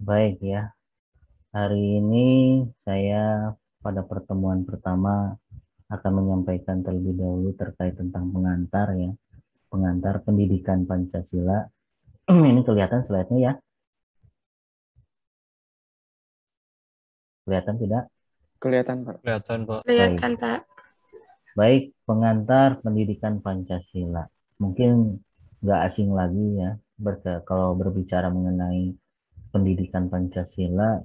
Baik ya, hari ini saya pada pertemuan pertama akan menyampaikan terlebih dahulu terkait tentang pengantar ya, pengantar pendidikan Pancasila. Ini kelihatan slide-nya ya, kelihatan tidak? Kelihatan, Pak. Kelihatan, Pak. Baik, Kelihatan, Pak. baik pengantar pendidikan Pancasila. Mungkin nggak asing lagi ya, kalau berbicara mengenai pendidikan Pancasila,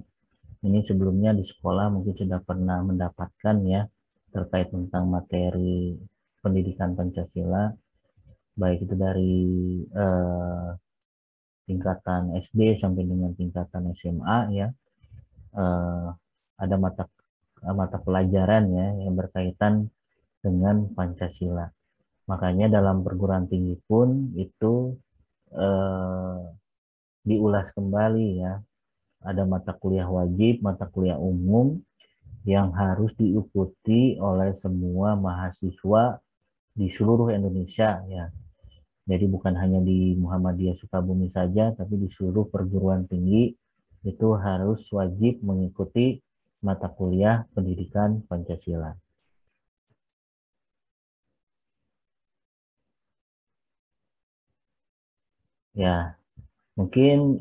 ini sebelumnya di sekolah mungkin sudah pernah mendapatkan ya terkait tentang materi pendidikan Pancasila, baik itu dari eh, tingkatan SD sampai dengan tingkatan SMA ya. Eh, ada mata pelajaran ya yang berkaitan dengan Pancasila. Makanya dalam perguruan tinggi pun itu eh, diulas kembali ya. Ada mata kuliah wajib, mata kuliah umum yang harus diikuti oleh semua mahasiswa di seluruh Indonesia ya. Jadi bukan hanya di Muhammadiyah Sukabumi saja, tapi di seluruh perguruan tinggi itu harus wajib mengikuti mata kuliah pendidikan Pancasila. Ya, mungkin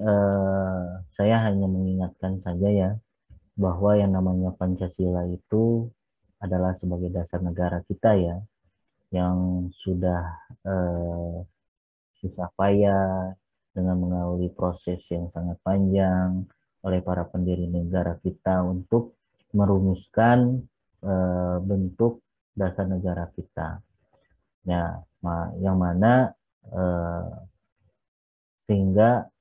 saya hanya mengingatkan saja ya bahwa yang namanya Pancasila itu adalah sebagai dasar negara kita ya, yang sudah eh, susah payah dengan melalui proses yang sangat panjang oleh para pendiri negara kita untuk merumuskan bentuk dasar negara kita. Ya, yang mana eh, sehingga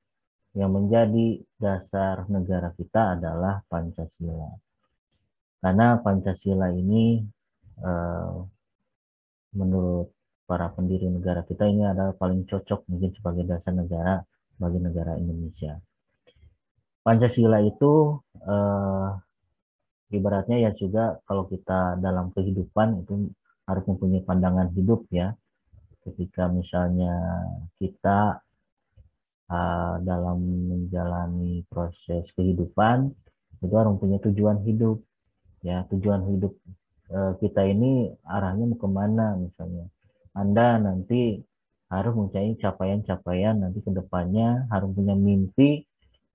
yang menjadi dasar negara kita adalah Pancasila. Karena Pancasila ini eh, menurut para pendiri negara kita ini adalah paling cocok mungkin sebagai dasar negara bagi negara Indonesia. Pancasila itu eh, ibaratnya ya juga kalau kita dalam kehidupan itu harus mempunyai pandangan hidup ya. Ketika misalnya kita dalam menjalani proses kehidupan itu harus mempunyai tujuan hidup ya. Tujuan hidup kita ini arahnya mau kemana misalnya. Anda nanti harus mencari capaian-capaian nanti ke depannya, harus punya mimpi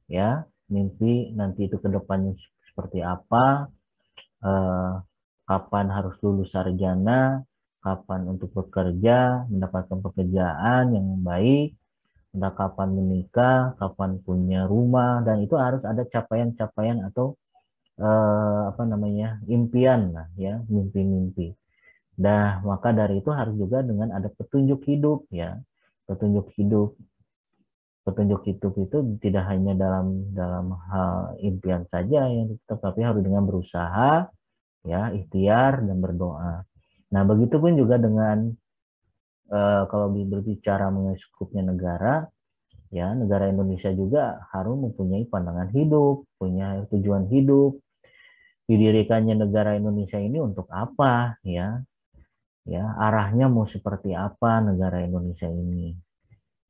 ya, mimpi nanti itu ke depannya seperti apa, eh, kapan harus lulus sarjana, kapan untuk bekerja, mendapatkan pekerjaan yang baik, entah kapan menikah, kapan punya rumah, dan itu harus ada capaian-capaian atau apa namanya impian lah ya, mimpi-mimpi. Nah, maka dari itu harus juga dengan ada petunjuk hidup ya, petunjuk hidup. Petunjuk hidup itu tidak hanya dalam dalam hal impian saja yang tetapi harus dengan berusaha ya, ikhtiar dan berdoa. Nah, begitupun juga dengan kalau berbicara mengenai skupnya negara, ya negara Indonesia juga harus mempunyai pandangan hidup, punya tujuan hidup. Didirikannya negara Indonesia ini untuk apa ya? Ya, arahnya mau seperti apa negara Indonesia ini?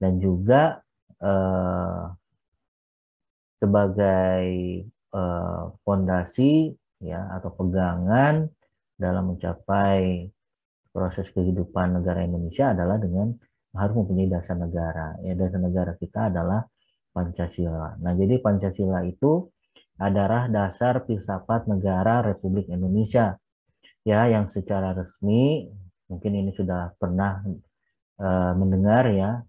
Dan juga eh, sebagai fondasi ya atau pegangan dalam mencapai proses kehidupan negara Indonesia adalah dengan harus mempunyai dasar negara. Ya, dasar negara kita adalah Pancasila. Nah, jadi Pancasila itu adalah dasar filsafat negara Republik Indonesia ya yang secara resmi mungkin ini sudah pernah mendengar ya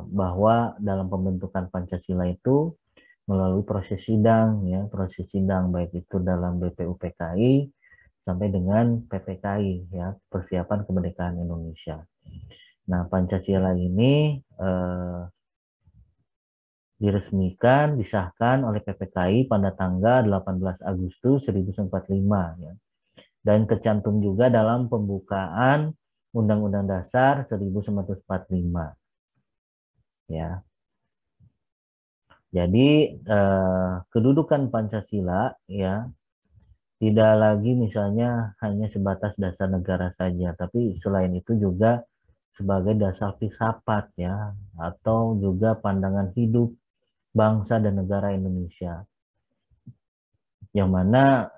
bahwa dalam pembentukan Pancasila itu melalui proses sidang ya, proses sidang baik itu dalam BPUPKI sampai dengan PPKI ya, persiapan kemerdekaan Indonesia. Nah, Pancasila ini diresmikan, disahkan oleh PPKI pada tanggal 18 Agustus 1945 ya. Dan tercantum juga dalam pembukaan Undang-Undang Dasar 1945 ya. Jadi kedudukan Pancasila ya tidak lagi misalnya hanya sebatas dasar negara saja, tapi selain itu juga sebagai dasar filsafat ya atau juga pandangan hidup bangsa dan negara Indonesia, yang mana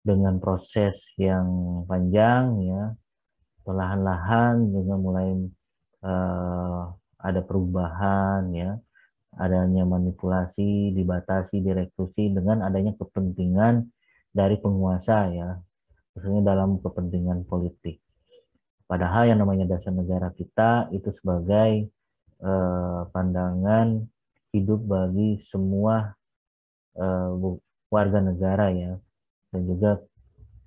dengan proses yang panjang ya, perlahan-lahan dengan mulai eh, ada perubahan ya, adanya manipulasi, dibatasi, direkrutasi dengan adanya kepentingan dari penguasa ya, khususnya dalam kepentingan politik. Padahal yang namanya dasar negara kita itu sebagai pandangan hidup bagi semua eh, warga negara ya, dan juga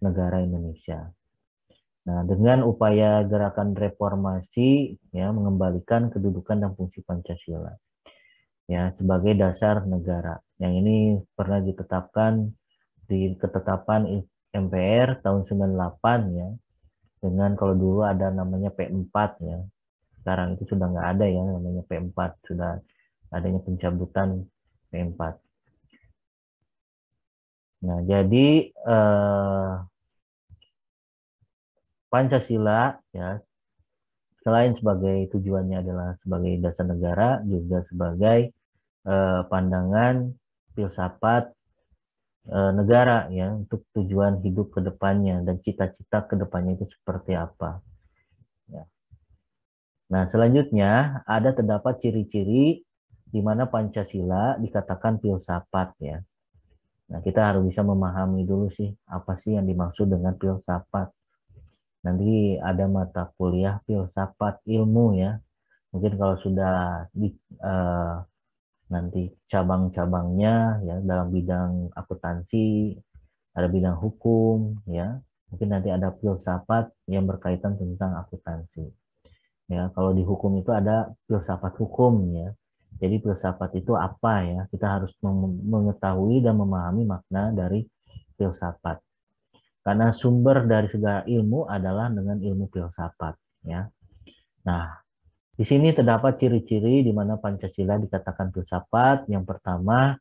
negara Indonesia. Nah, dengan upaya gerakan reformasi ya mengembalikan kedudukan dan fungsi Pancasila ya sebagai dasar negara. Yang ini pernah ditetapkan di ketetapan MPR tahun 98 ya. Dengan kalau dulu ada namanya P4 ya. Sekarang itu sudah nggak ada ya namanya P4, sudah adanya pencabutan P4. Nah, jadi Pancasila ya selain sebagai tujuannya adalah sebagai dasar negara, juga sebagai pandangan filsafat negara ya untuk tujuan hidup ke depannya dan cita-cita ke depannya itu seperti apa. Ya. Nah, selanjutnya ada terdapat ciri-ciri di mana Pancasila dikatakan filsafat ya. Nah, kita harus bisa memahami dulu sih apa sih yang dimaksud dengan filsafat. Nanti ada mata kuliah filsafat ilmu ya. Mungkin kalau sudah eh, nanti cabang-cabangnya ya dalam bidang akuntansi, ada bidang hukum ya. Mungkin nanti ada filsafat yang berkaitan tentang akuntansi. Ya, kalau di hukum itu ada filsafat hukum ya. Jadi filsafat itu apa ya? Kita harus mengetahui dan memahami makna dari filsafat. Karena sumber dari segala ilmu adalah dengan ilmu filsafat ya. Nah, di sini terdapat ciri-ciri di mana Pancasila dikatakan filsafat. Yang pertama,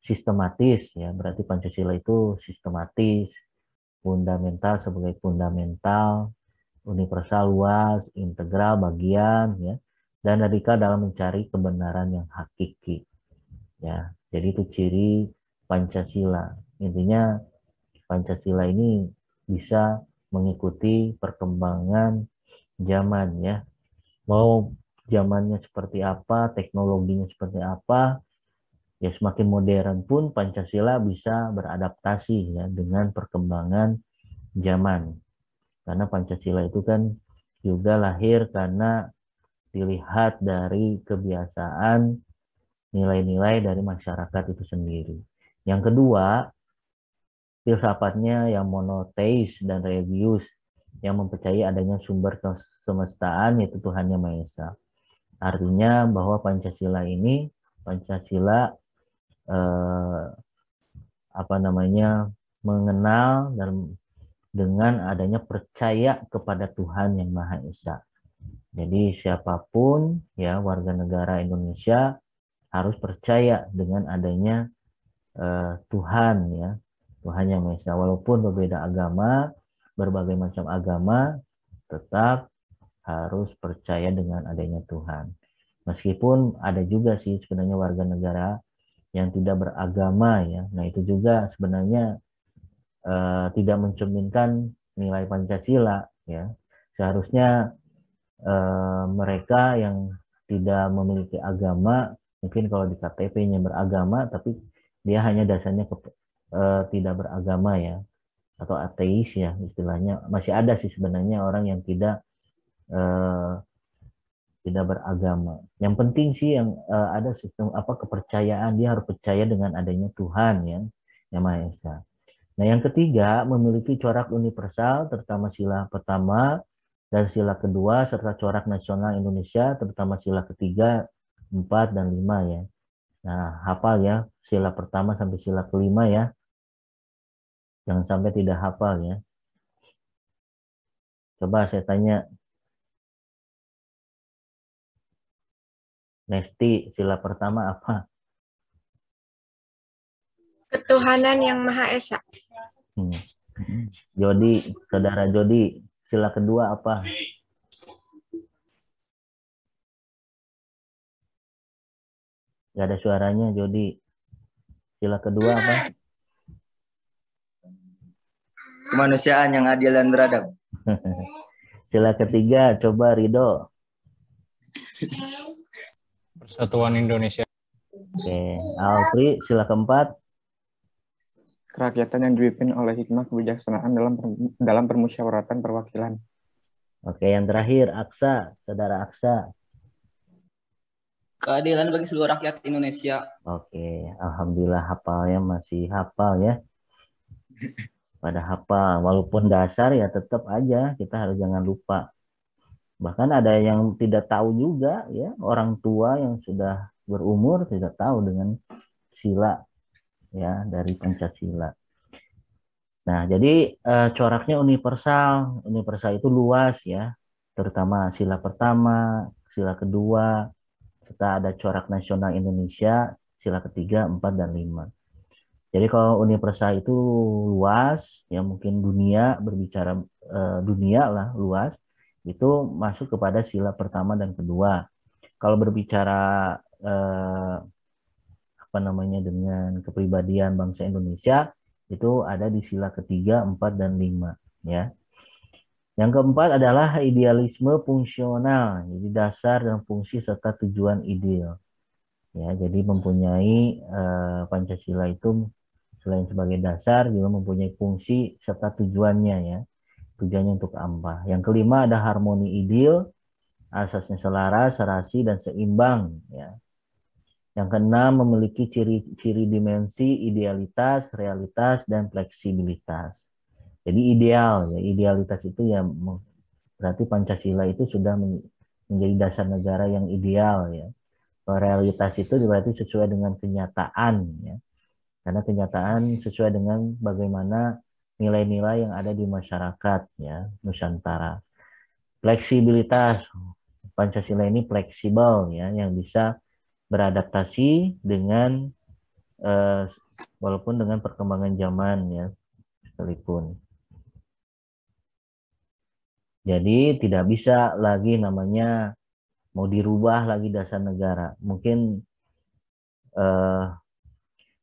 sistematis ya. Berarti Pancasila itu sistematis, fundamental sebagai fundamental, universal luas, integral bagian ya, dan radikal dalam mencari kebenaran yang hakiki ya. Jadi itu ciri Pancasila. Intinya Pancasila ini bisa mengikuti perkembangan zaman ya. Mau zamannya seperti apa, teknologinya seperti apa, ya semakin modern pun Pancasila bisa beradaptasi ya dengan perkembangan zaman. Karena Pancasila itu kan juga lahir karena dilihat dari kebiasaan nilai-nilai dari masyarakat itu sendiri. Yang kedua, filsafatnya yang monoteis dan religius, yang mempercayai adanya sumber kesemestaan yaitu Tuhan Yang Maha Esa. Artinya bahwa Pancasila eh, apa namanya mengenal dan dengan adanya percaya kepada Tuhan Yang Maha Esa. Jadi siapapun ya warga negara Indonesia harus percaya dengan adanya Tuhan ya, Tuhan Yang Maha Esa. Walaupun berbeda agama, berbagai macam agama, tetap harus percaya dengan adanya Tuhan. Meskipun ada juga sih sebenarnya warga negara yang tidak beragama ya. Nah, itu juga sebenarnya tidak mencerminkan nilai Pancasila ya. Seharusnya mereka yang tidak memiliki agama, mungkin kalau di KTP-nya beragama, tapi dia hanya dasarnya tidak beragama ya, atau ateis ya istilahnya. Masih ada sih sebenarnya orang yang eh, tidak beragama. Yang penting sih yang ada sistem apa kepercayaan, dia harus percaya dengan adanya Tuhan ya, yang Maha Esa. Nah, yang ketiga, memiliki corak universal, terutama sila pertama dan sila kedua, serta corak nasional Indonesia, terutama sila ketiga, empat, dan lima ya. Nah, hafal ya, sila pertama sampai sila kelima ya. Jangan sampai tidak hafal ya. Coba saya tanya, Nesti, sila pertama apa? Ketuhanan yang Maha Esa. Hmm. Jody, saudara Jody, sila kedua apa? Gak ada suaranya, Jody. Sila kedua apa? Kemanusiaan yang adil dan beradab. Sila ketiga, coba Rido. Persatuan Indonesia. Oke, Alfri, sila keempat. Kerakyatan yang dipimpin oleh hikmah kebijaksanaan dalam permusyawaratan perwakilan. Oke, yang terakhir, Aksa, saudara Aksa. Keadilan bagi seluruh rakyat Indonesia. Oke, alhamdulillah hafalnya masih hafal ya. Pada hafal, walaupun dasar ya tetap aja kita harus jangan lupa. Bahkan ada yang tidak tahu juga ya, orang tua yang sudah berumur tidak tahu dengan sila ya dari Pancasila. Nah, jadi coraknya universal. Universal itu luas ya, terutama sila pertama, sila kedua, serta ada corak nasional Indonesia, sila ketiga, 4, dan 5. Jadi kalau universal itu luas, ya mungkin dunia, berbicara dunia lah luas, itu masuk kepada sila pertama dan kedua. Kalau berbicara apa namanya dengan kepribadian bangsa Indonesia, itu ada di sila ketiga, 4, dan 5. Ya. Yang keempat adalah idealisme fungsional, jadi dasar dan fungsi serta tujuan ideal. Ya, jadi mempunyai Pancasila itu selain sebagai dasar juga mempunyai fungsi serta tujuannya ya. Tujuannya untuk apa? Yang kelima ada harmoni ideal, asasnya selaras, serasi, dan seimbang ya. Yang keenam memiliki ciri-ciri dimensi idealitas, realitas, dan fleksibilitas. Jadi ideal ya, idealitas itu ya berarti Pancasila itu sudah menjadi dasar negara yang ideal ya. Realitas itu berarti sesuai dengan kenyataan ya. Karena kenyataan sesuai dengan bagaimana nilai-nilai yang ada di masyarakat ya Nusantara. Fleksibilitas, Pancasila ini fleksibel ya, yang bisa beradaptasi dengan walaupun dengan perkembangan zaman ya sekalipun. Jadi tidak bisa lagi namanya mau dirubah lagi dasar negara. Mungkin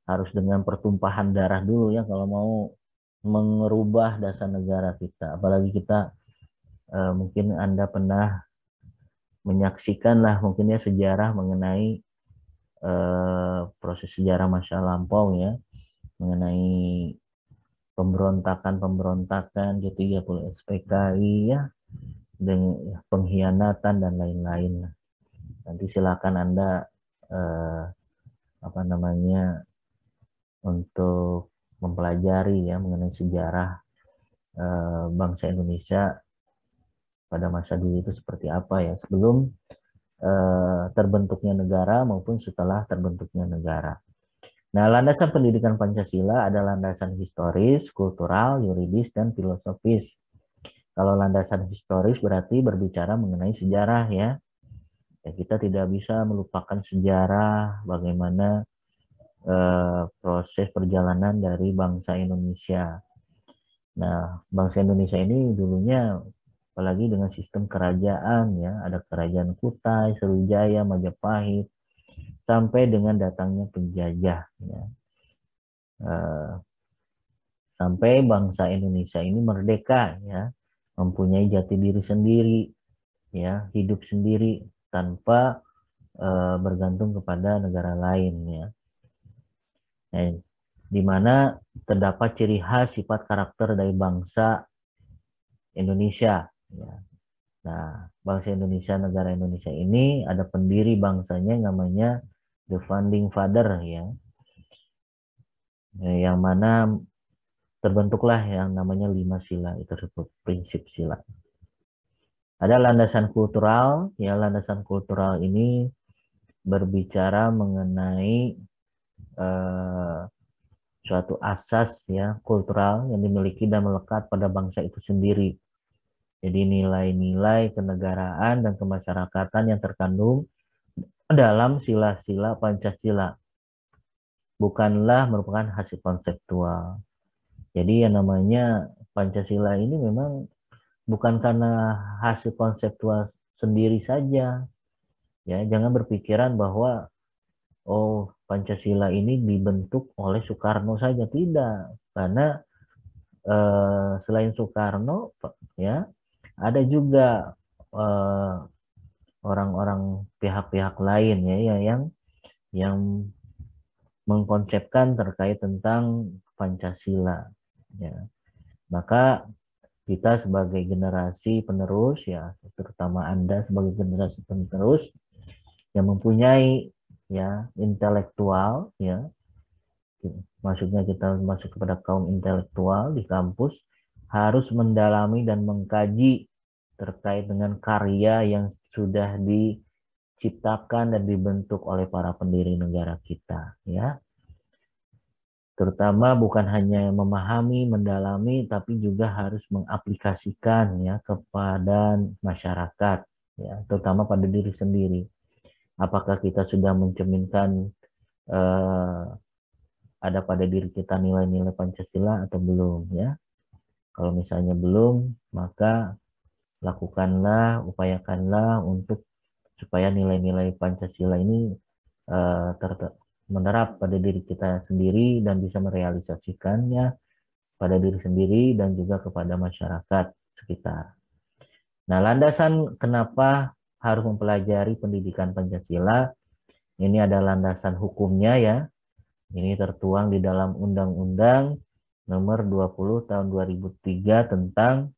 harus dengan pertumpahan darah dulu ya kalau mau merubah dasar negara kita. Apalagi kita mungkin Anda pernah menyaksikan lah mungkin ya sejarah mengenai proses sejarah masa lampau ya, mengenai pemberontakan G30 SPKI ya, dengan pengkhianatan dan lain-lain. Nanti silakan Anda apa namanya untuk mempelajari ya mengenai sejarah bangsa Indonesia pada masa dulu itu seperti apa ya sebelum terbentuknya negara maupun setelah terbentuknya negara. Nah, landasan pendidikan Pancasila ada landasan historis, kultural, yuridis, dan filosofis. Kalau landasan historis berarti berbicara mengenai sejarah ya. Ya kita tidak bisa melupakan sejarah bagaimana proses perjalanan dari bangsa Indonesia. Nah, bangsa Indonesia ini dulunya apalagi dengan sistem kerajaan ya, ada kerajaan Kutai, Sriwijaya, Majapahit, sampai dengan datangnya penjajah ya. Sampai bangsa Indonesia ini merdeka ya, mempunyai jati diri sendiri ya, hidup sendiri tanpa bergantung kepada negara lain ya. Nah, di mana terdapat ciri khas sifat karakter dari bangsa Indonesia ya. Nah, bangsa Indonesia, negara Indonesia ini ada pendiri bangsanya namanya the founding father ya. Yang mana terbentuklah yang namanya 5 sila itu tersebut, prinsip sila. Ada landasan kultural ya, landasan kultural ini berbicara mengenai suatu asas ya kultural yang dimiliki dan melekat pada bangsa itu sendiri. Jadi nilai-nilai kenegaraan dan kemasyarakatan yang terkandung dalam sila-sila Pancasila bukanlah merupakan hasil konseptual. Jadi yang namanya Pancasila ini memang bukan karena hasil konseptual sendiri saja. Ya, jangan berpikiran bahwa oh Pancasila ini dibentuk oleh Soekarno saja, tidak, karena selain Soekarno ya ada juga orang-orang pihak-pihak lain ya yang mengkonsepkan terkait tentang Pancasila ya. Maka kita sebagai generasi penerus ya, terutama Anda sebagai generasi penerus yang mempunyai ya intelektual ya, maksudnya kita masuk kepada kaum intelektual di kampus, harus mendalami dan mengkaji terkait dengan karya yang sudah diciptakan dan dibentuk oleh para pendiri negara kita ya. Terutama bukan hanya memahami, mendalami, tapi juga harus mengaplikasikan ya kepada masyarakat ya, terutama pada diri sendiri. Apakah kita sudah mencerminkan ada pada diri kita nilai-nilai Pancasila atau belum ya? Kalau misalnya belum, maka lakukanlah, upayakanlah untuk supaya nilai-nilai Pancasila ini menerap pada diri kita sendiri dan bisa merealisasikannya pada diri sendiri dan juga kepada masyarakat sekitar. Nah, landasan kenapa harus mempelajari pendidikan Pancasila, ini ada landasan hukumnya ya. Ini tertuang di dalam Undang-Undang Nomor 20 Tahun 2003 tentang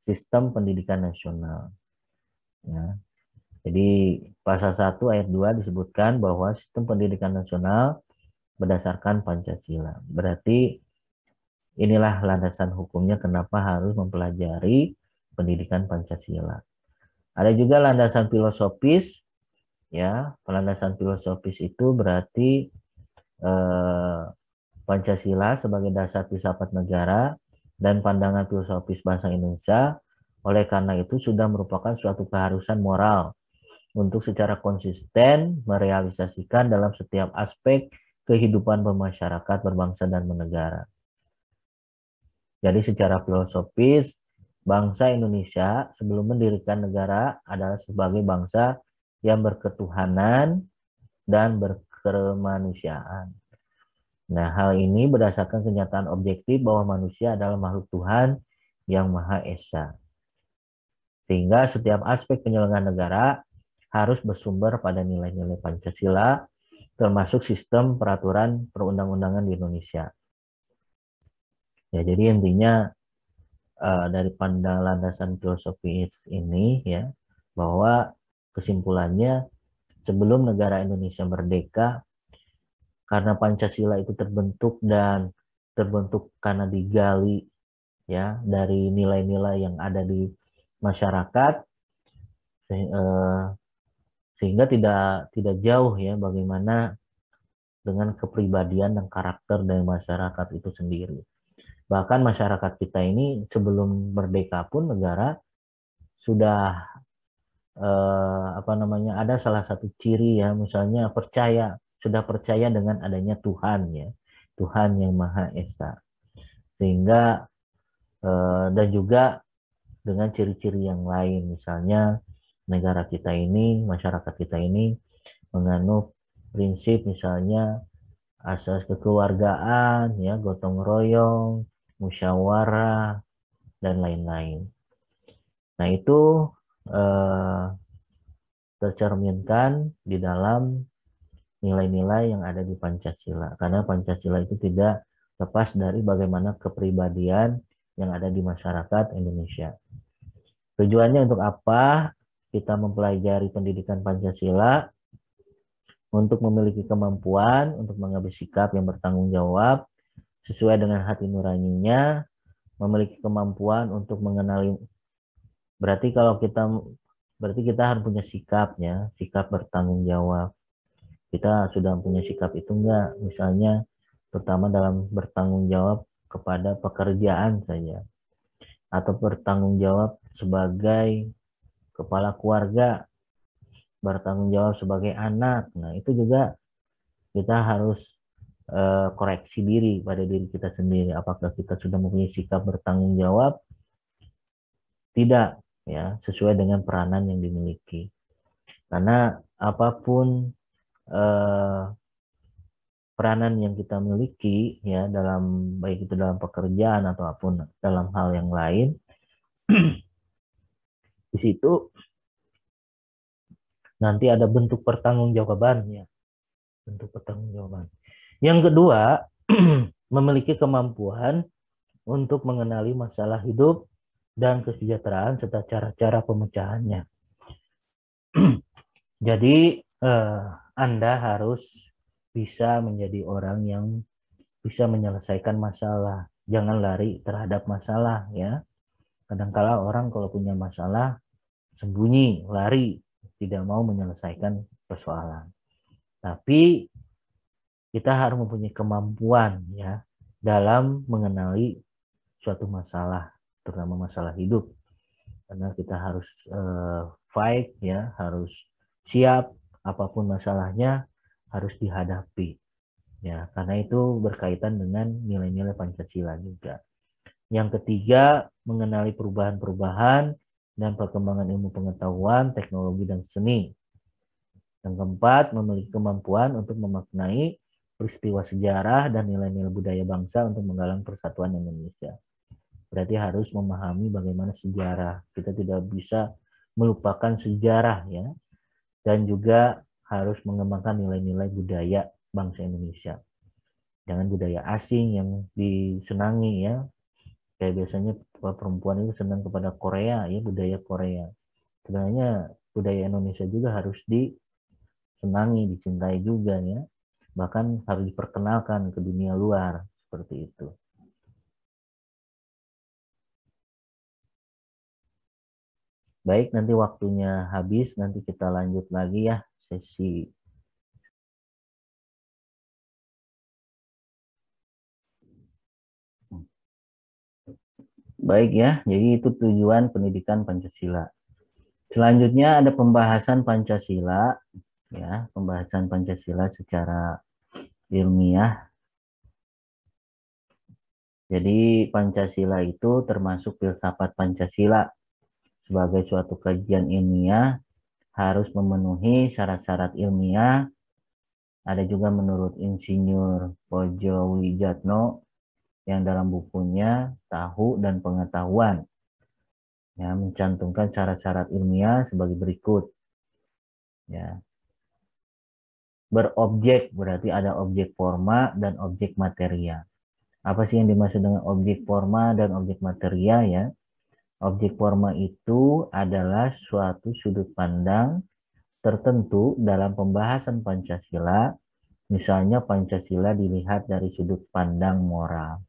Sistem Pendidikan Nasional. Ya. Jadi pasal 1 ayat 2 disebutkan bahwa sistem pendidikan nasional berdasarkan Pancasila. Berarti inilah landasan hukumnya kenapa harus mempelajari pendidikan Pancasila. Ada juga landasan filosofis ya. Landasan filosofis itu berarti Pancasila sebagai dasar filsafat negara dan pandangan filosofis bangsa Indonesia. Oleh karena itu sudah merupakan suatu keharusan moral untuk secara konsisten merealisasikan dalam setiap aspek kehidupan bermasyarakat, berbangsa, dan bernegara. Jadi secara filosofis, bangsa Indonesia sebelum mendirikan negara adalah sebagai bangsa yang berketuhanan dan berkemanusiaan. Nah, hal ini berdasarkan kenyataan objektif bahwa manusia adalah makhluk Tuhan yang Maha Esa. Sehingga setiap aspek penyelenggaraan negara harus bersumber pada nilai-nilai Pancasila, termasuk sistem peraturan perundang-undangan di Indonesia. Ya, jadi intinya dari pandangan landasan filosofis ini ya, bahwa kesimpulannya sebelum negara Indonesia merdeka, karena Pancasila itu terbentuk karena digali ya dari nilai-nilai yang ada di masyarakat, sehingga tidak jauh ya bagaimana dengan kepribadian dan karakter dari masyarakat itu sendiri. Bahkan masyarakat kita ini sebelum merdeka pun negara sudah ada salah satu ciri ya, misalnya sudah percaya dengan adanya Tuhan ya, Tuhan yang Maha Esa. Sehingga dan juga dengan ciri-ciri yang lain, misalnya negara kita ini, masyarakat kita ini menganut prinsip misalnya asas kekeluargaan, ya, gotong royong, musyawarah, dan lain-lain. Nah, itu tercerminkan di dalam nilai-nilai yang ada di Pancasila. Karena Pancasila itu tidak lepas dari bagaimana kepribadian yang ada di masyarakat Indonesia. Tujuannya untuk apa kita mempelajari pendidikan Pancasila? Untuk memiliki kemampuan untuk mengambil sikap yang bertanggung jawab sesuai dengan hati nuraninya, memiliki kemampuan untuk mengenali. Berarti kita harus punya sikapnya, sikap bertanggung jawab. Kita sudah punya sikap itu enggak? Misalnya terutama dalam bertanggung jawab kepada pekerjaan saja, atau bertanggung jawab sebagai kepala keluarga, bertanggung jawab sebagai anak. Nah, itu juga kita harus koreksi diri pada diri kita sendiri. Apakah kita sudah mempunyai sikap bertanggung jawab? Tidak, ya, sesuai dengan peranan yang dimiliki. Karena apapun eh, peranan yang kita miliki ya dalam baik itu dalam pekerjaan ataupun dalam hal yang lain. Di situ nanti ada bentuk pertanggungjawabannya, bentuk pertanggungjawaban. Yang kedua, memiliki kemampuan untuk mengenali masalah hidup dan kesejahteraan serta cara-cara pemecahannya. Jadi Anda harus bisa menjadi orang yang bisa menyelesaikan masalah. Jangan lari terhadap masalah ya. Kadangkala orang kalau punya masalah sembunyi, lari, tidak mau menyelesaikan persoalan. Tapi kita harus mempunyai kemampuan ya dalam mengenali suatu masalah, terutama masalah hidup. Karena kita harus fight ya, harus siap apapun masalahnya harus dihadapi. Ya, karena itu berkaitan dengan nilai-nilai Pancasila juga. Yang ketiga, mengenali perubahan-perubahan dan perkembangan ilmu pengetahuan, teknologi, dan seni. Yang keempat, memiliki kemampuan untuk memaknai peristiwa sejarah dan nilai-nilai budaya bangsa untuk menggalang persatuan Indonesia. Berarti harus memahami bagaimana sejarah. Kita tidak bisa melupakan sejarah ya. Dan juga harus mengembangkan nilai-nilai budaya bangsa Indonesia. Jangan budaya asing yang disenangi ya. Kayak biasanya perempuan itu senang kepada Korea ya, budaya Korea. Sebenarnya budaya Indonesia juga harus disenangi, dicintai juga ya. Bahkan harus diperkenalkan ke dunia luar seperti itu. Baik, nanti waktunya habis, nanti kita lanjut lagi ya sesi. Baik ya, jadi itu tujuan pendidikan Pancasila. Selanjutnya ada pembahasan Pancasila, ya, pembahasan Pancasila secara ilmiah. Jadi Pancasila itu termasuk filsafat Pancasila sebagai suatu kajian ilmiah harus memenuhi syarat-syarat ilmiah. Ada juga menurut Insinyur Pojo Wijatno yang dalam bukunya Tahu dan Pengetahuan ya, mencantumkan syarat-syarat ilmiah sebagai berikut. Ya. Berobjek berarti ada objek forma dan objek materia. Apa sih yang dimaksud dengan objek forma dan objek materia ya? Objek forma itu adalah suatu sudut pandang tertentu dalam pembahasan Pancasila. Misalnya Pancasila dilihat dari sudut pandang moral.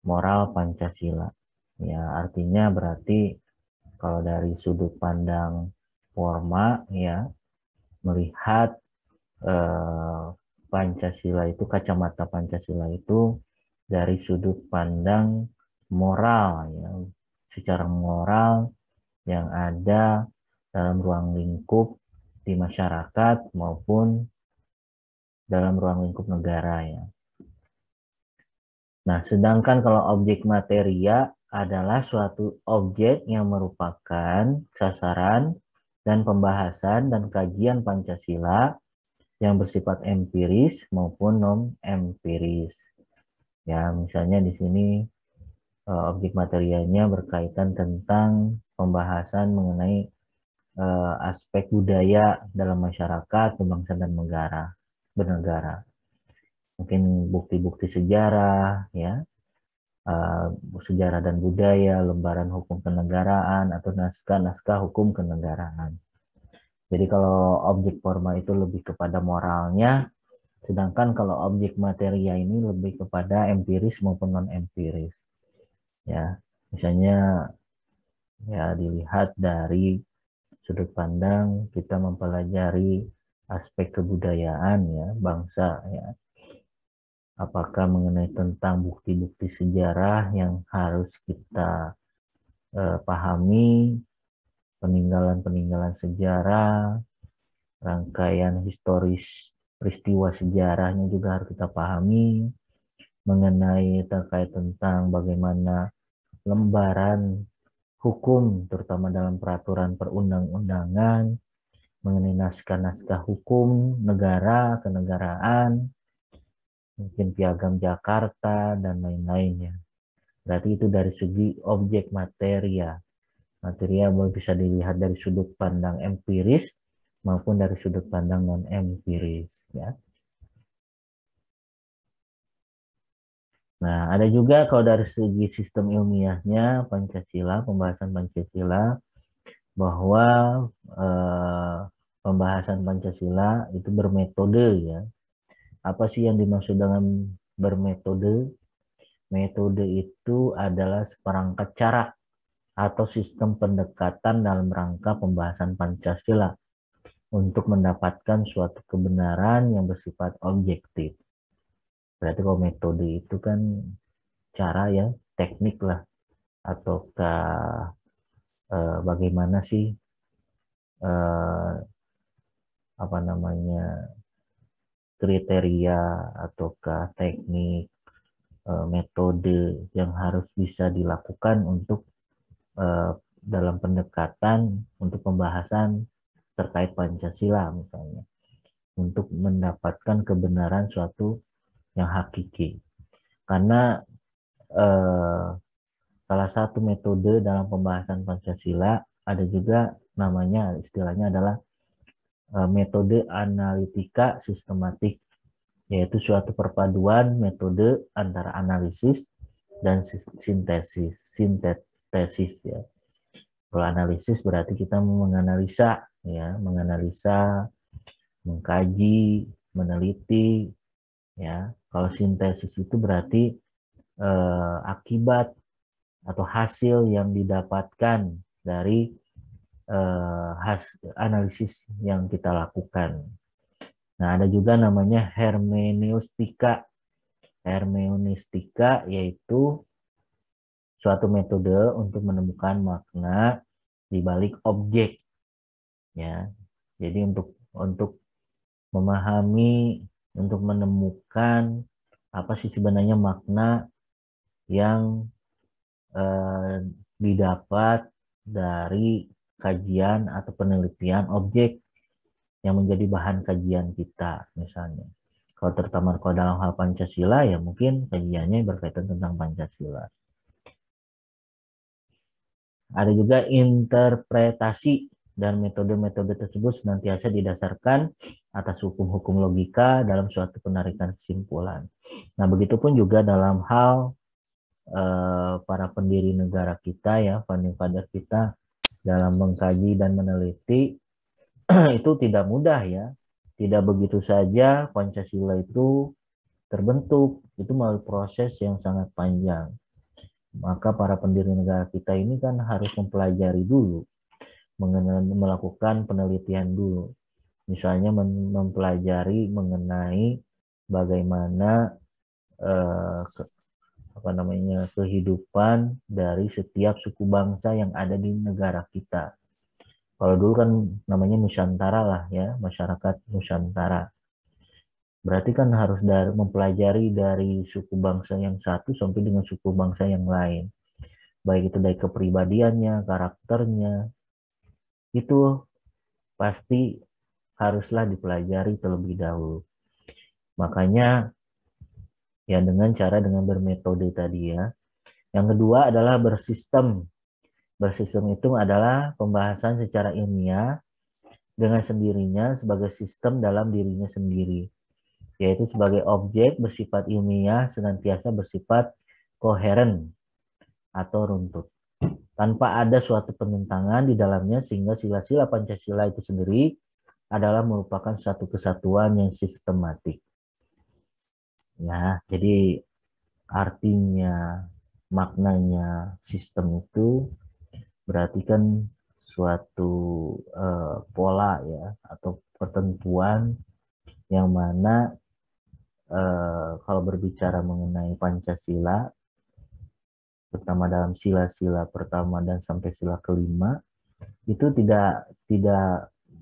Moral Pancasila. Ya, artinya berarti kalau dari sudut pandang forma ya, melihat Pancasila itu, kacamata Pancasila itu dari sudut pandang moral ya, secara moral yang ada dalam ruang lingkup di masyarakat maupun dalam ruang lingkup negara ya. Nah, sedangkan kalau objek materia adalah suatu objek yang merupakan sasaran dan pembahasan dan kajian Pancasila yang bersifat empiris maupun non-empiris. Ya, misalnya di sini objek materialnya berkaitan tentang pembahasan mengenai aspek budaya dalam masyarakat, bangsa dan bernegara. Mungkin bukti-bukti sejarah, ya, sejarah dan budaya, lembaran hukum kenegaraan, atau naskah-naskah hukum kenegaraan. Jadi kalau objek forma itu lebih kepada moralnya, sedangkan kalau objek materia ini lebih kepada empiris maupun non-empiris. Ya, misalnya ya dilihat dari sudut pandang kita mempelajari aspek kebudayaan ya bangsa ya. Apakah mengenai tentang bukti-bukti sejarah yang harus kita pahami, peninggalan-peninggalan sejarah, rangkaian historis peristiwa sejarahnya juga harus kita pahami, mengenai terkait tentang bagaimana lembaran hukum, terutama dalam peraturan perundang-undangan, mengenai naskah-naskah hukum negara, kenegaraan, mungkin Piagam Jakarta, dan lain-lainnya. Berarti itu dari segi objek materia. Materia bisa dilihat dari sudut pandang empiris maupun dari sudut pandang non-empiris. Ya. Nah, ada juga kalau dari segi sistem ilmiahnya Pancasila, pembahasan Pancasila, bahwa pembahasan Pancasila itu bermetode ya. Apa sih yang dimaksud dengan bermetode? Metode itu adalah seperangkat cara atau sistem pendekatan dalam rangka pembahasan Pancasila untuk mendapatkan suatu kebenaran yang bersifat objektif. Berarti kalau metode itu kan cara ya, teknik lah, ataukah bagaimana sih apa namanya kriteria ataukah teknik metode yang harus bisa dilakukan untuk dalam pendekatan untuk pembahasan terkait Pancasila misalnya, untuk mendapatkan kebenaran suatu yang hakiki. Karena salah satu metode dalam pembahasan Pancasila ada juga namanya, istilahnya adalah metode analitika sistematik, yaitu suatu perpaduan metode antara analisis dan sintesis ya. Kalau analisis berarti kita menganalisa ya, mengkaji, meneliti ya. Kalau sintesis itu berarti akibat atau hasil yang didapatkan dari analisis yang kita lakukan. Nah, ada juga namanya hermeneutika. Hermeneutika yaitu suatu metode untuk menemukan makna di balik objek. Ya. Jadi untuk memahami, untuk menemukan apa sih sebenarnya makna yang didapat dari kajian atau penelitian objek yang menjadi bahan kajian kita misalnya. Kalau terutama kalau dalam hal Pancasila ya mungkin kajiannya berkaitan tentang Pancasila. Ada juga interpretasi, dan metode-metode tersebut senantiasa didasarkan atas hukum-hukum logika dalam suatu penarikan kesimpulan. Nah, begitupun juga dalam hal para pendiri negara kita ya, founding father kita dalam mengkaji dan meneliti itu tidak mudah ya. Tidak begitu saja Pancasila itu terbentuk, itu melalui proses yang sangat panjang. Maka para pendiri negara kita ini kan harus mempelajari dulu, melakukan penelitian dulu. Misalnya mempelajari mengenai bagaimana kehidupan dari setiap suku bangsa yang ada di negara kita. Kalau dulu kan namanya Nusantara lah ya, masyarakat Nusantara. Berarti kan harus mempelajari dari suku bangsa yang satu sampai dengan suku bangsa yang lain. Baik itu dari kepribadiannya, karakternya, itu pasti haruslah dipelajari terlebih dahulu. Makanya ya dengan bermetode tadi ya. Yang kedua adalah bersistem. Bersistem itu adalah pembahasan secara ilmiah dengan sendirinya sebagai sistem dalam dirinya sendiri, yaitu sebagai objek bersifat ilmiah senantiasa bersifat koheren atau runtut, tanpa ada suatu penentangan di dalamnya, sehingga sila-sila Pancasila itu sendiri adalah merupakan satu kesatuan yang sistematik. Ya, jadi artinya, maknanya sistem itu berarti kan suatu pola ya, atau ketentuan yang mana kalau berbicara mengenai Pancasila, terutama dalam sila-sila pertama dan sampai sila kelima, itu tidak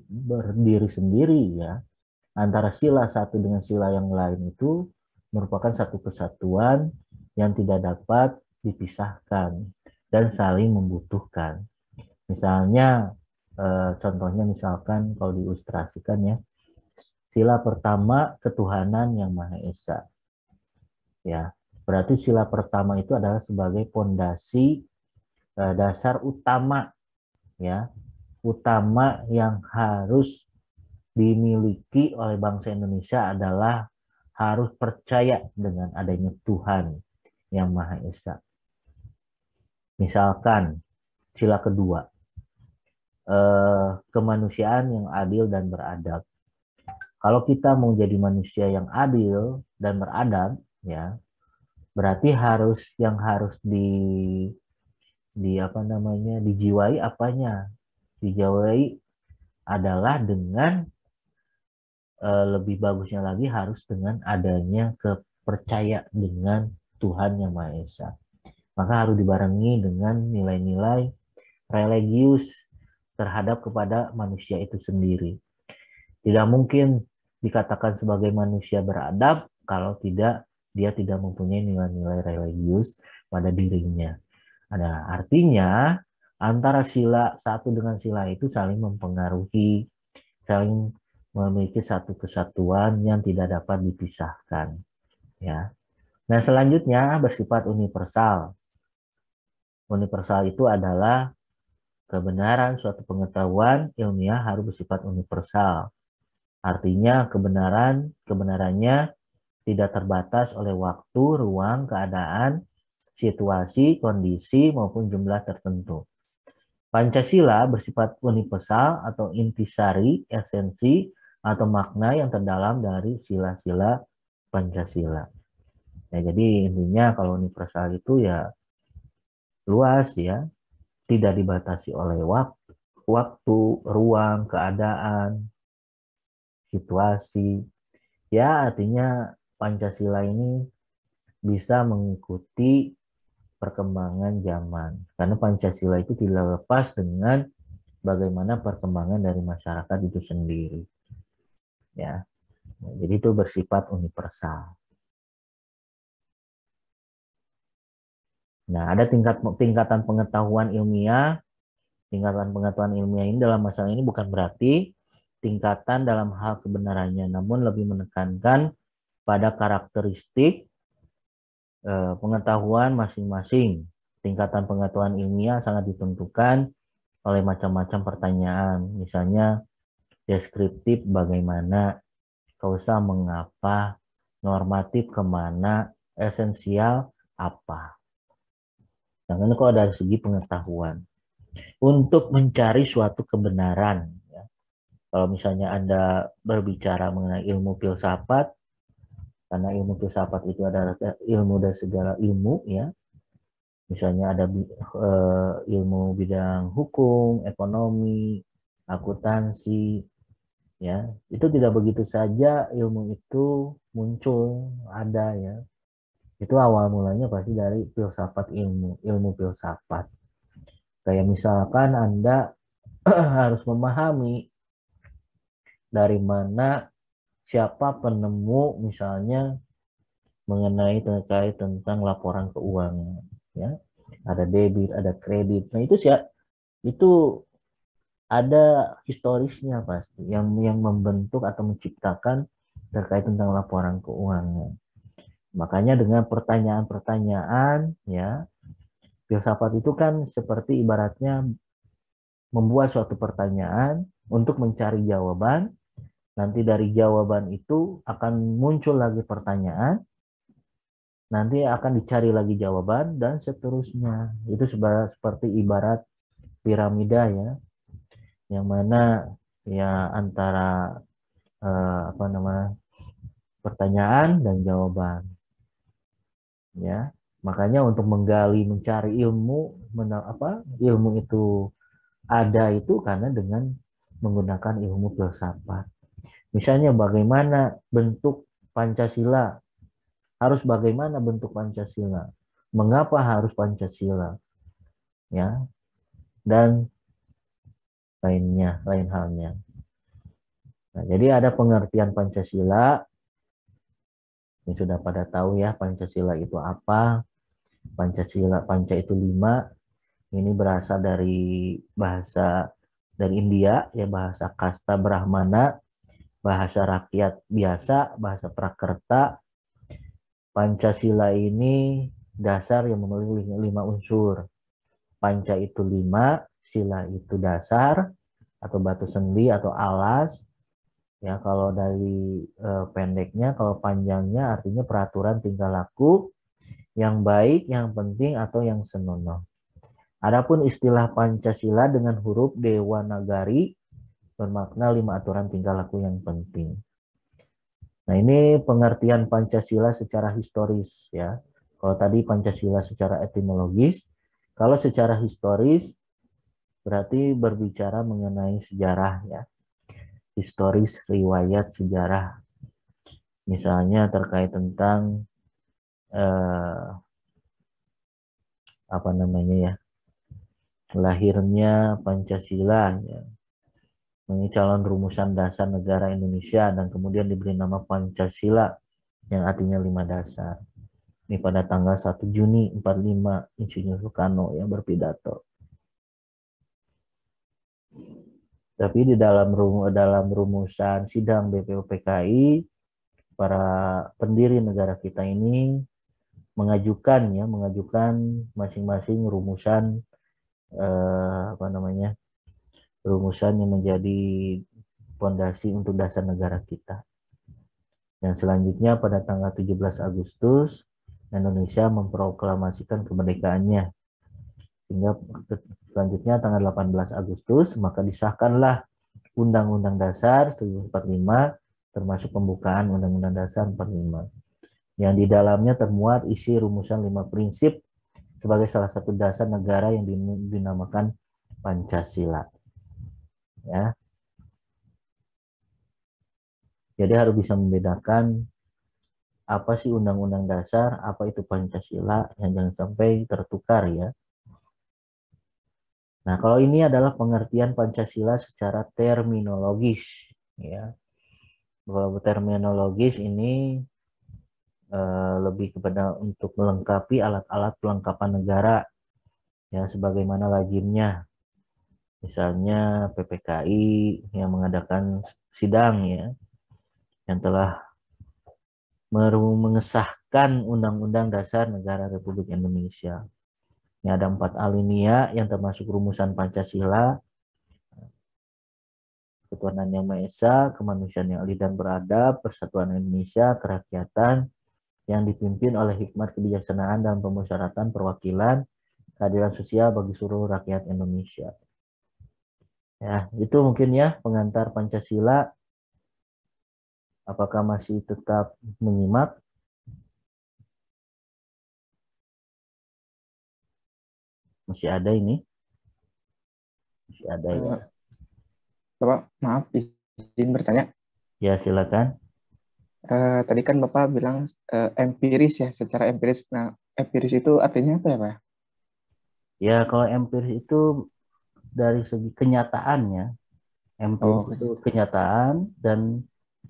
berdiri sendiri ya. Antara sila satu dengan sila yang lain itu merupakan satu kesatuan yang tidak dapat dipisahkan dan saling membutuhkan. Misalnya Contohnya misalkan kalau diilustrasikan ya, sila pertama ketuhanan yang Maha Esa. Ya, berarti sila pertama itu adalah sebagai pondasi dasar utama ya, utama yang harus dimiliki oleh bangsa Indonesia adalah harus percaya dengan adanya Tuhan yang Maha Esa. Misalkan sila kedua, kemanusiaan yang adil dan beradab. Kalau kita mau jadi manusia yang adil dan beradab, ya, berarti yang harus dijiwai apanya? Dijiwai adalah dengan lebih bagusnya lagi harus dengan adanya kepercaya dengan Tuhan yang Maha Esa. Maka harus dibarengi dengan nilai-nilai religius terhadap kepada manusia itu sendiri. Tidak mungkin dikatakan sebagai manusia beradab kalau dia tidak mempunyai nilai-nilai religius pada dirinya. Ada artinya antara sila satu dengan sila itu saling mempengaruhi, saling memiliki satu kesatuan yang tidak dapat dipisahkan. Ya. Nah, selanjutnya bersifat universal. Universal itu adalah kebenaran suatu pengetahuan ilmiah harus bersifat universal. Artinya kebenarannya tidak terbatas oleh waktu, ruang, keadaan, situasi, kondisi, maupun jumlah tertentu. Pancasila bersifat universal atau intisari, esensi, atau makna yang terdalam dari sila-sila Pancasila. Ya, jadi intinya kalau universal itu ya luas ya, tidak dibatasi oleh waktu, ruang, keadaan, situasi. Ya, artinya Pancasila ini bisa mengikuti perkembangan zaman. Karena Pancasila itu tidak lepas dengan bagaimana perkembangan dari masyarakat itu sendiri. Ya. Jadi itu bersifat universal. Nah, ada tingkatan pengetahuan ilmiah. Tingkatan pengetahuan ilmiah ini dalam masalah ini bukan berarti tingkatan dalam hal kebenarannya, namun lebih menekankan pada karakteristik pengetahuan masing-masing. Tingkatan pengetahuan ilmiah sangat ditentukan oleh macam-macam pertanyaan. Misalnya deskriptif bagaimana, kausal mengapa, normatif kemana, esensial apa. Sedangkan kalau dari segi pengetahuan, untuk mencari suatu kebenaran, ya. Kalau misalnya Anda berbicara mengenai ilmu filsafat, karena ilmu filsafat itu adalah ilmu dari segala ilmu, ya. Misalnya ada ilmu bidang hukum, ekonomi, akuntansi, ya. Itu tidak begitu saja ilmu itu muncul, ada ya. Itu awal mulanya pasti dari filsafat ilmu filsafat. Kayak misalkan Anda harus memahami dari mana siapa penemu misalnya mengenai terkait tentang laporan keuangan, ya. Ada debit, ada kredit. Nah, itu ada historisnya pasti yang membentuk atau menciptakan terkait tentang laporan keuangan. Makanya dengan pertanyaan-pertanyaan, ya, filsafat itu kan seperti ibaratnya membuat suatu pertanyaan untuk mencari jawaban. Nanti dari jawaban itu akan muncul lagi pertanyaan, nanti akan dicari lagi jawaban, dan seterusnya. Itu seperti ibarat piramida ya, yang mana ya antara pertanyaan dan jawaban. Ya, makanya untuk mencari ilmu, ilmu itu ada itu karena dengan menggunakan ilmu filsafat. Misalnya bagaimana bentuk Pancasila, harus bagaimana bentuk Pancasila, mengapa harus Pancasila, ya, dan lain halnya. Nah, jadi ada pengertian Pancasila. Yang sudah pada tahu ya Pancasila itu apa. Panca itu 5. Ini berasal dari bahasa dari India, ya bahasa kasta Brahmana, bahasa rakyat biasa, bahasa Prakerta. Pancasila ini dasar yang memiliki 5 unsur. Panca itu 5, sila itu dasar atau batu sendi atau alas. Ya, kalau dari pendeknya, kalau panjangnya artinya peraturan tingkah laku yang baik, yang penting atau yang senonoh. Adapun istilah Pancasila dengan huruf Dewanagari bermakna 5 aturan tingkah laku yang penting. Nah, ini pengertian Pancasila secara historis ya. Kalau tadi Pancasila secara etimologis, kalau secara historis berarti berbicara mengenai sejarah ya. Historis, riwayat sejarah. Misalnya terkait tentang apa namanya ya? Lahirnya Pancasila ya. Ini calon rumusan dasar negara Indonesia dan kemudian diberi nama Pancasila yang artinya 5 dasar. Ini pada tanggal 1 Juni 45 Insinyur Soekarno yang berpidato. Tapi di dalam rumusan sidang BPUPKI, para pendiri negara kita ini mengajukan masing-masing rumusan rumusan yang menjadi fondasi untuk dasar negara kita. Dan selanjutnya pada tanggal 17 Agustus Indonesia memproklamasikan kemerdekaannya. Sehingga selanjutnya tanggal 18 Agustus maka disahkanlah Undang-Undang Dasar 1945 termasuk pembukaan Undang-Undang Dasar 45. Yang di dalamnya termuat isi rumusan 5 prinsip sebagai salah satu dasar negara yang dinamakan Pancasila. Ya. Jadi harus bisa membedakan apa sih Undang-Undang Dasar, apa itu Pancasila, yang jangan sampai tertukar ya. Nah, kalau ini adalah pengertian Pancasila secara terminologis ya. Kalau terminologis ini lebih kepada untuk melengkapi alat-alat pelengkapan negara ya sebagaimana lazimnya. Misalnya PPKI yang mengadakan sidang ya yang telah mengesahkan Undang-Undang Dasar Negara Republik Indonesia. Ini ada 4 alinea yang termasuk rumusan Pancasila, ketuhanan yang Maha Esa, kemanusiaan yang adil dan beradab, persatuan Indonesia, kerakyatan yang dipimpin oleh hikmat kebijaksanaan dan pemusyawaratan perwakilan, keadilan sosial bagi seluruh rakyat Indonesia. Ya, itu mungkin ya pengantar Pancasila. Apakah masih tetap menyimak? Masih ada ini? Masih ada ya? Bapak, maaf, izin bertanya. Ya, silakan. Tadi kan Bapak bilang empiris ya, secara empiris. Nah, empiris itu artinya apa ya, Pak? Ya, kalau empiris itu dari segi kenyataannya. Empiris itu kenyataan dan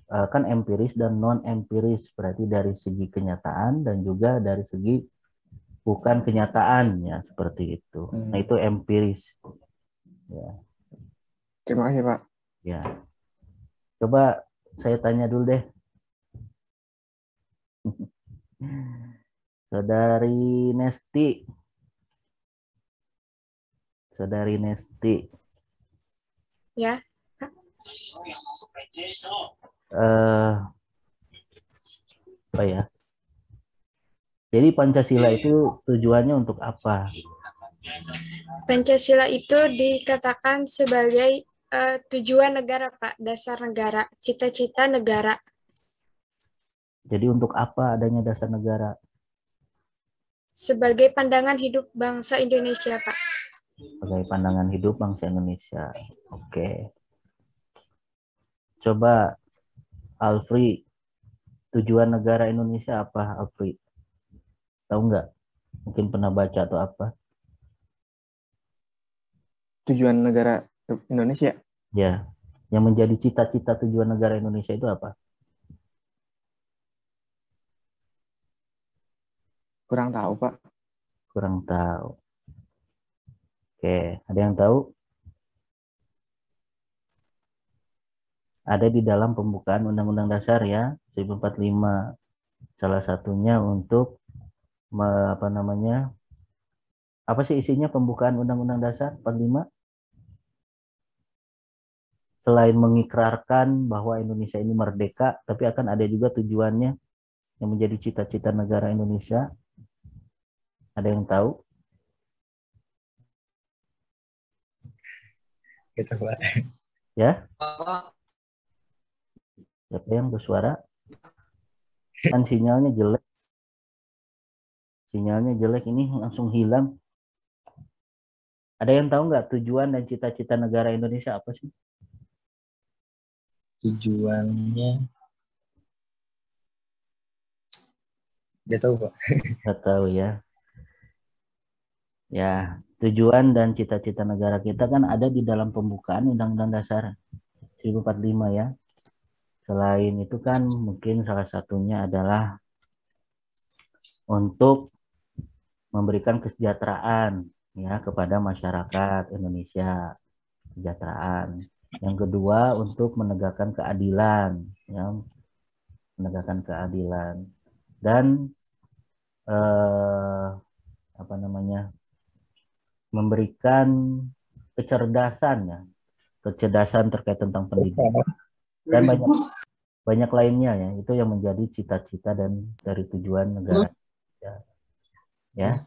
kan empiris dan non empiris berarti dari segi kenyataan dan juga dari segi bukan kenyataannya seperti itu. Nah, itu empiris. Ya. Terima kasih, Pak. Ya. Coba saya tanya dulu deh. Saudari Nesti. Saudari Nesti. Ya. Apa ya? Jadi Pancasila itu tujuannya untuk apa? Pancasila itu dikatakan sebagai tujuan negara, Pak, dasar negara, cita-cita negara. Jadi untuk apa adanya dasar negara? Sebagai pandangan hidup bangsa Indonesia, Pak. Sebagai pandangan hidup bangsa Indonesia. Oke. Coba Alfri, tujuan negara Indonesia apa, Alfri? Tahu nggak? Mungkin pernah baca atau apa? Tujuan negara Indonesia? Ya, yang menjadi cita-cita tujuan negara Indonesia itu apa? Kurang tahu, Pak. Kurang tahu. Oke, ada yang tahu? ada di dalam pembukaan Undang-Undang Dasar ya 1045. Salah satunya untuk apa sih isinya pembukaan Undang-Undang Dasar 45? Selain mengikrarkan bahwa Indonesia ini merdeka, tapi akan ada juga tujuannya yang menjadi cita-cita negara Indonesia. Ada yang tahu? Gitu, Pak. Ya? Siapa yang bersuara? Kan sinyalnya jelek. Sinyalnya jelek ini langsung hilang. Ada yang tahu nggak tujuan dan cita-cita negara Indonesia apa sih? Tujuannya dia tahu, Pak. Nggak tahu ya. Ya, tujuan dan cita-cita negara kita kan ada di dalam pembukaan Undang-Undang Dasar 1045 ya. Selain itu kan mungkin salah satunya adalah untuk memberikan kesejahteraan ya kepada masyarakat Indonesia, kesejahteraan. Yang kedua untuk menegakkan keadilan ya, menegakkan keadilan dan memberikan kecerdasan ya, kecerdasan terkait tentang pendidikan dan banyak lainnya ya. Itu yang menjadi cita-cita dan dari tujuan negara ya.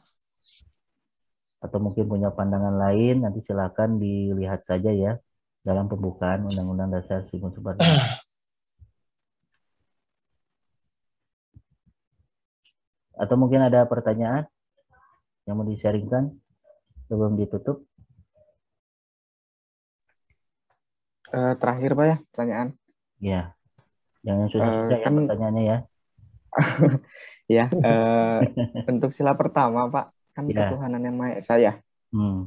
Atau mungkin punya pandangan lain, nanti silakan dilihat saja ya dalam pembukaan Undang-Undang Dasar 1945. Atau mungkin ada pertanyaan yang mau di-sharingkan sebelum ditutup? Terakhir Pak ya, pertanyaan. Ya, jangan susah-susah ya Kan pertanyaannya ya. ya, untuk sila pertama Pak, kan Ya. ketuhanan yang Maha Esa ya.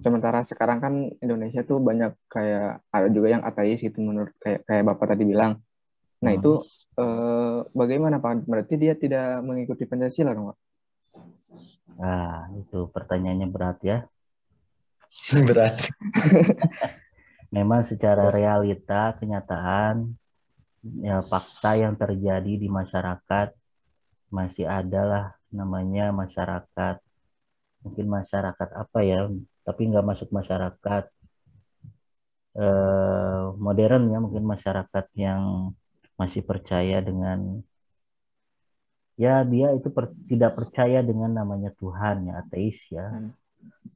Sementara sekarang kan Indonesia tuh banyak kayak ada juga yang ateis gitu menurut kayak Bapak tadi bilang. Nah itu bagaimana Pak? Berarti dia tidak mengikuti Pancasila dong Pak? Nah, itu pertanyaannya berat ya. Berat. Memang secara realita, kenyataan, ya, fakta yang terjadi di masyarakat masih adalah namanya masyarakat, mungkin masyarakat apa ya, tapi nggak masuk masyarakat modern ya, mungkin masyarakat yang masih percaya dengan ya dia itu tidak percaya dengan namanya Tuhan ya, ateis ya.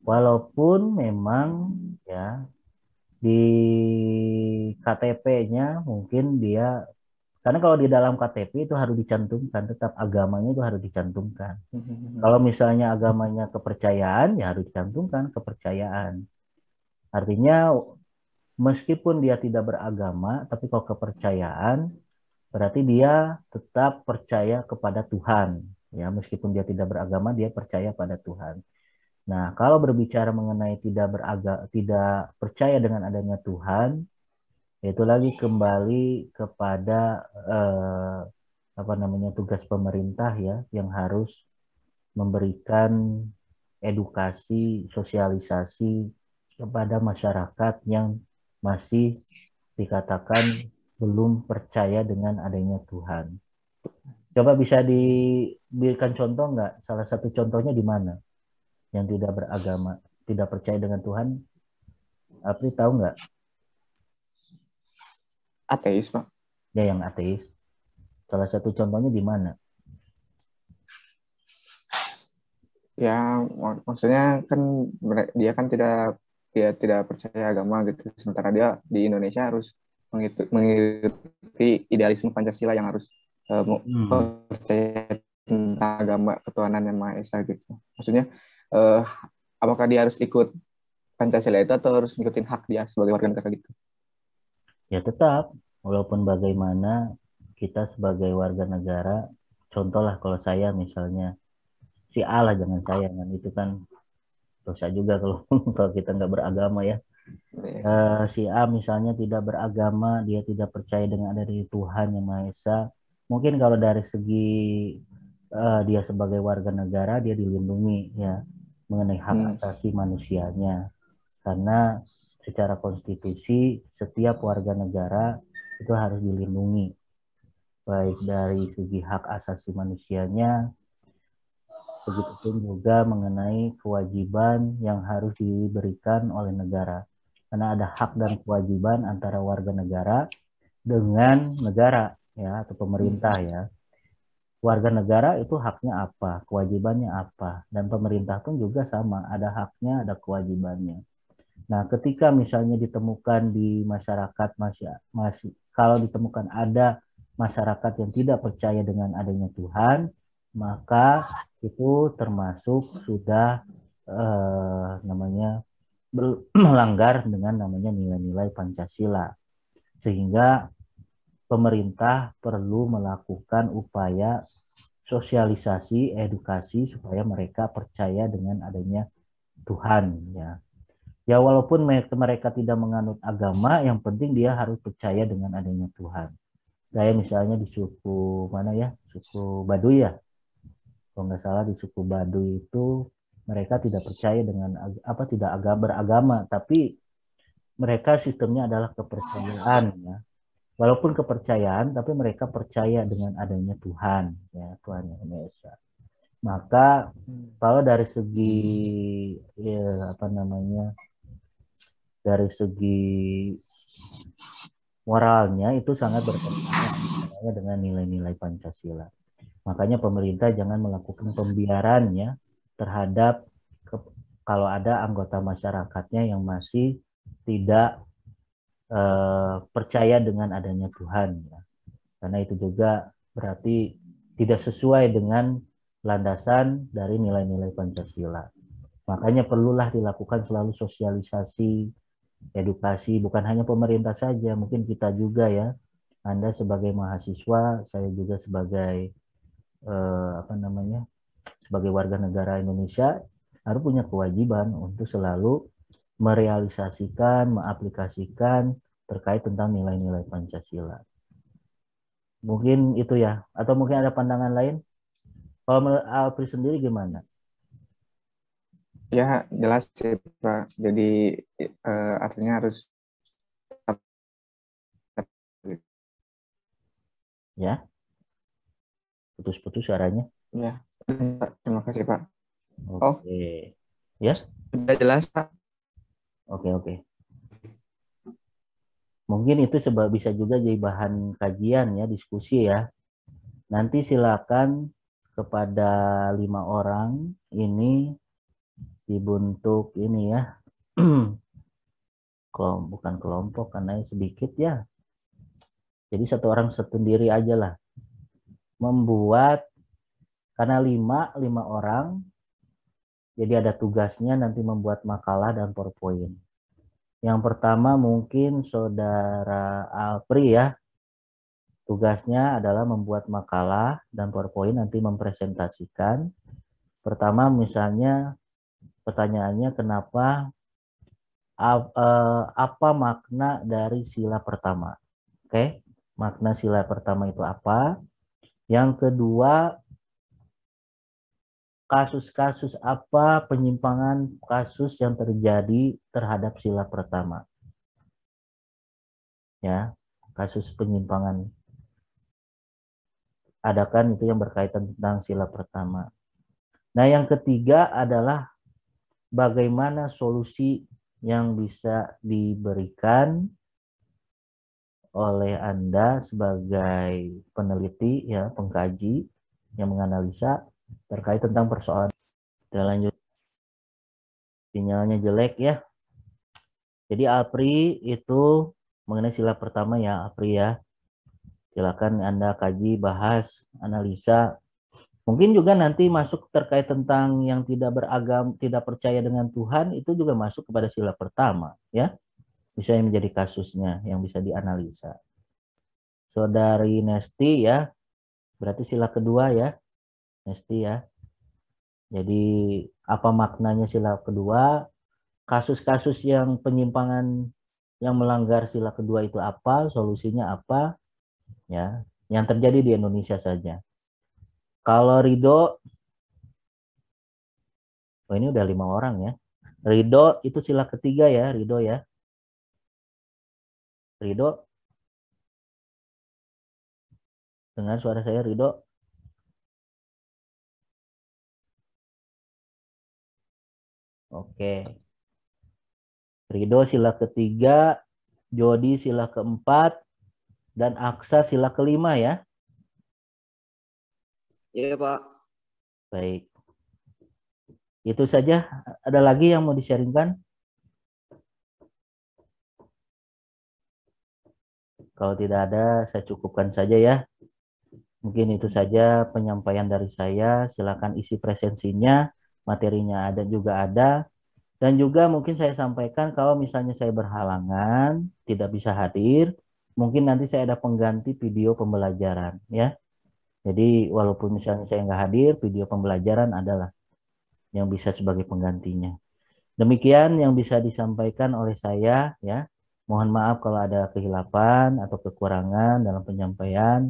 Walaupun memang ya di KTP-nya mungkin dia, karena kalau di dalam KTP itu harus dicantumkan, tetap agamanya itu harus dicantumkan. Kalau misalnya agamanya kepercayaan, ya harus dicantumkan kepercayaan. Artinya meskipun dia tidak beragama, tapi kalau kepercayaan, berarti dia tetap percaya kepada Tuhan. Ya, meskipun dia tidak beragama, dia percaya pada Tuhan. Nah, kalau berbicara mengenai tidak percaya dengan adanya Tuhan, itu lagi kembali kepada tugas pemerintah ya, yang harus memberikan edukasi, sosialisasi kepada masyarakat yang masih dikatakan belum percaya dengan adanya Tuhan. Coba bisa diberikan contoh nggak? Salah satu contohnya di mana? Yang tidak beragama, tidak percaya dengan Tuhan, Apri tahu nggak? Ateis Pak. Ya, yang ateis. Salah satu contohnya di mana? Ya maksudnya kan dia kan tidak percaya agama gitu. Sementara dia di Indonesia harus mengikuti idealisme Pancasila yang harus percaya tentang agama ketuhanan yang Maha Esa gitu. Maksudnya apakah dia harus ikut Pancasila itu atau harus ngikutin hak dia sebagai warga negara gitu? Ya tetap, walaupun bagaimana kita sebagai warga negara, contoh lah kalau saya misalnya, si A lah, jangan saya, kan itu kan dosa juga kalau kalau kita nggak beragama ya. Si A misalnya tidak beragama, dia tidak percaya dengan adanya Tuhan yang Maha Esa. Mungkin kalau dari segi dia sebagai warga negara, dia dilindungi ya mengenai hak asasi manusianya. Karena secara konstitusi setiap warga negara itu harus dilindungi, baik dari segi hak asasi manusianya, begitupun juga mengenai kewajiban yang harus diberikan oleh negara. Karena ada hak dan kewajiban antara warga negara dengan negara ya atau pemerintah ya. Warga negara itu haknya apa, kewajibannya apa, dan pemerintah pun juga sama, ada haknya, ada kewajibannya. Nah, ketika misalnya ditemukan di masyarakat masih kalau ditemukan ada masyarakat yang tidak percaya dengan adanya Tuhan, maka itu termasuk sudah namanya melanggar dengan namanya nilai-nilai Pancasila. Sehingga pemerintah perlu melakukan upaya sosialisasi, edukasi supaya mereka percaya dengan adanya Tuhan ya. Ya walaupun mereka tidak menganut agama, yang penting dia harus percaya dengan adanya Tuhan. Saya misalnya di suku mana ya, suku Baduy ya. Kalau nggak salah di suku Baduy itu mereka tidak percaya dengan tidak beragama, tapi mereka sistemnya adalah kepercayaan ya. Walaupun kepercayaan, tapi mereka percaya dengan adanya Tuhan ya, Tuhan yang Maha Esa. Maka kalau dari segi ya, dari segi moralnya itu sangat bertentangan dengan nilai-nilai Pancasila. Makanya pemerintah jangan melakukan pembiaran ya terhadap kalau ada anggota masyarakatnya yang masih tidak percaya dengan adanya Tuhan ya. Karena itu juga berarti tidak sesuai dengan landasan dari nilai-nilai Pancasila. Makanya perlulah dilakukan selalu sosialisasi, edukasi, bukan hanya pemerintah saja, mungkin kita juga ya. Anda sebagai mahasiswa, saya juga sebagai sebagai warga negara Indonesia harus punya kewajiban untuk selalu merealisasikan, mengaplikasikan terkait tentang nilai-nilai Pancasila. Mungkin itu ya, atau mungkin ada pandangan lain? Kalau menurut Alfri sendiri gimana? Ya, jelas sih, Pak. Jadi artinya harus ya. Putus-putus suaranya. Ya, terima kasih, Pak. Oke. Ya? Sudah jelas, Pak. Oke. Mungkin itu bisa juga jadi bahan kajian ya, diskusi ya. Nanti silakan kepada 5 orang ini dibentuk ini ya. Bukan kelompok karena sedikit ya. Jadi satu orang sendiri aja lah. Membuat karena 5 orang. Jadi ada tugasnya nanti membuat makalah dan PowerPoint. Yang pertama mungkin Saudara Alfri ya. Tugasnya adalah membuat makalah dan PowerPoint nanti mempresentasikan. Pertama misalnya pertanyaannya kenapa apa makna dari sila pertama? Oke, makna sila pertama itu apa? Yang kedua, kasus-kasus apa penyimpangan kasus yang terjadi terhadap sila pertama? Ya, kasus penyimpangan. Adakan itu yang berkaitan tentang sila pertama. Nah, yang ketiga adalah bagaimana solusi yang bisa diberikan oleh Anda sebagai peneliti ya, pengkaji yang menganalisa terkait tentang persoalan. Kita lanjut. Sinyalnya jelek ya. Jadi Apri itu mengenai sila pertama ya, Apri ya. Silakan Anda kaji, bahas, analisa. Mungkin juga nanti masuk terkait tentang yang tidak beragam, tidak percaya dengan Tuhan, itu juga masuk kepada sila pertama ya. Bisa yang menjadi kasusnya yang bisa dianalisa. Saudari Nesti ya, berarti sila kedua ya, Nesti ya. Jadi apa maknanya sila kedua? Kasus-kasus yang penyimpangan yang melanggar sila kedua itu apa? Solusinya apa? Ya, yang terjadi di Indonesia saja. Kalau Ridho, ini udah 5 orang ya. Ridho itu sila ketiga ya, Ridho ya. Ridho, Dengar suara saya, Ridho? Oke. Ridho sila ketiga, Jody sila keempat, dan Aksa sila kelima ya. Iya, Pak. Baik. Itu saja. Ada lagi yang mau di-sharingkan? Kalau tidak ada, saya cukupkan saja ya. Mungkin itu saja penyampaian dari saya. Silakan isi presensinya, materinya ada juga ada. Dan juga mungkin saya sampaikan kalau misalnya saya berhalangan, tidak bisa hadir, mungkin nanti saya ada pengganti video pembelajaran ya. Jadi walaupun misalnya saya nggak hadir, video pembelajaran adalah yang bisa sebagai penggantinya. Demikian yang bisa disampaikan oleh saya ya. Mohon maaf kalau ada kehilapan atau kekurangan dalam penyampaian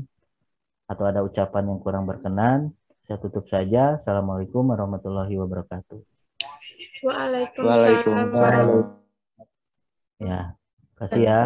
atau ada ucapan yang kurang berkenan. Saya tutup saja. Assalamualaikum warahmatullahi wabarakatuh. Waalaikumsalam. Waalaikumsalam. Ya, kasih ya.